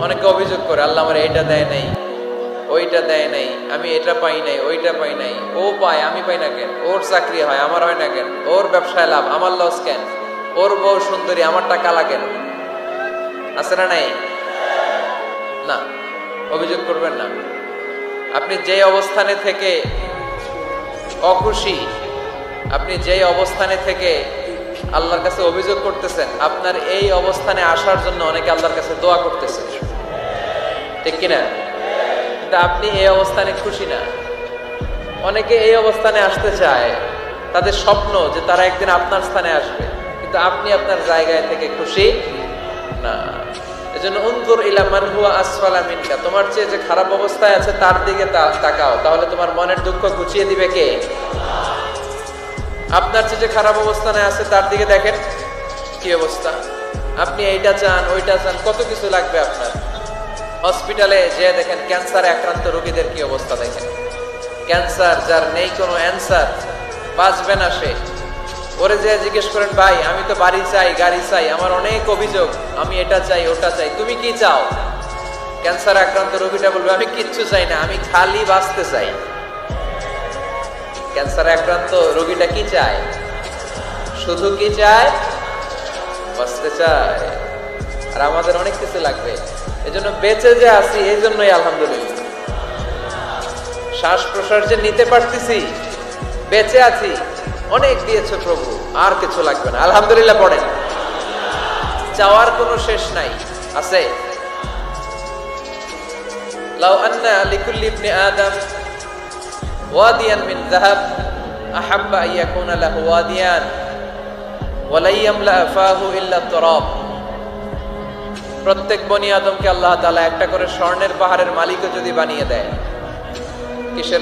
অনেকে অভিযোগ করে আল্লাহ আমার এইটা দেয় নাই, ওইটা দেয় নাই, আমি এটা পাই নাই, ওইটা পাই নাই। ও পায়, আমি পাই না কেন? ওর চাকরি হয়, আমার হয় না কেন? ওর ব্যবসায় লাভ, আমার লস কেন? ওর বউ সুন্দরী, আমারটা কালা কেন? আছে না নাই? না, অভিযোগ করবেন না। আপনি যে অবস্থানে থেকে অখুশি, আপনি যেই অবস্থানে থেকে আল্লাহর কাছে অভিযোগ করতেছেন, আপনার এই অবস্থানে আসার জন্য অনেকে আল্লাহর কাছে দোয়া করতেছে, ঠিক কিনা? কিন্তু আপনি এই অবস্থানে খুশি না। অনেকে এই অবস্থানে আসতে চায়, তাদের স্বপ্ন যে তারা একদিন আপনার স্থানে আসবে, কিন্তু আপনি আপনার জায়গায় থেকে খুশি না। এজন্য উনজুর ইলা মান হুয়া আসফালা মিনকা, তোমার চেয়ে যে খারাপ অবস্থায় আছে তার দিকে তাকাও, তাহলে তোমার মনের দুঃখ ঘুচিয়ে দিবে কে? আপনার চেয়ে যে খারাপ অবস্থানে আছে তার দিকে দেখেন কি অবস্থা। আপনি এইটা চান, ওইটা চান, কত কিছু লাগবে আপনার। হসপিটালে যে দেখেন ক্যান্সারে আক্রান্ত রোগীদের কি অবস্থা দেখেন। ক্যান্সার যার নেই কোনো অ্যান্সার, বাঁচবে না সে। ওরে যে জিজ্ঞেস করেন, ভাই আমি তো বাড়ি চাই, গাড়ি চাই, আমার অনেক অভিযোগ, আমি এটা চাই, ওটা চাই, তুমি কি চাও? ক্যান্সার আক্রান্ত রোগীটা বলবে, আমি কিচ্ছু চাই না, আমি খালি বাঁচতে চাই। ক্যান্সার আক্রান্ত রোগীটা কি চায়? শুধু কি চায়? বাঁচতে চায়। আর আমাদের অনেক কিছু লাগবে। এজন্য বেঁচে যে আছি, এই জন্যই আলহামদুলিল্লাহ। শ্বাস প্রশ্বাস যে নিতে পারতেছি, বেঁচে আছি, অনেক দিয়েছে প্রভু, আর কিছু লাগবে না, আলহামদুলিল্লাহ পড়েন। চাওয়ার কোনো শেষ নাই, আছে? লাউ আন্না লিকুল্লি ইবনি আদম ওয়াদিয়ান মিন যাহাব আহাব্বা আন ইয়াকুনা লাহু ওয়াদিয়ান ওয়া লা ইয়ামলা ফাহু ইল্লা তুরাব। প্রত্যেক বনি আদমকে আল্লাহ তাআলা একটা করে স্বর্ণের পাহাড়ের মালিকও যদি বানিয়ে দেয়, কিসের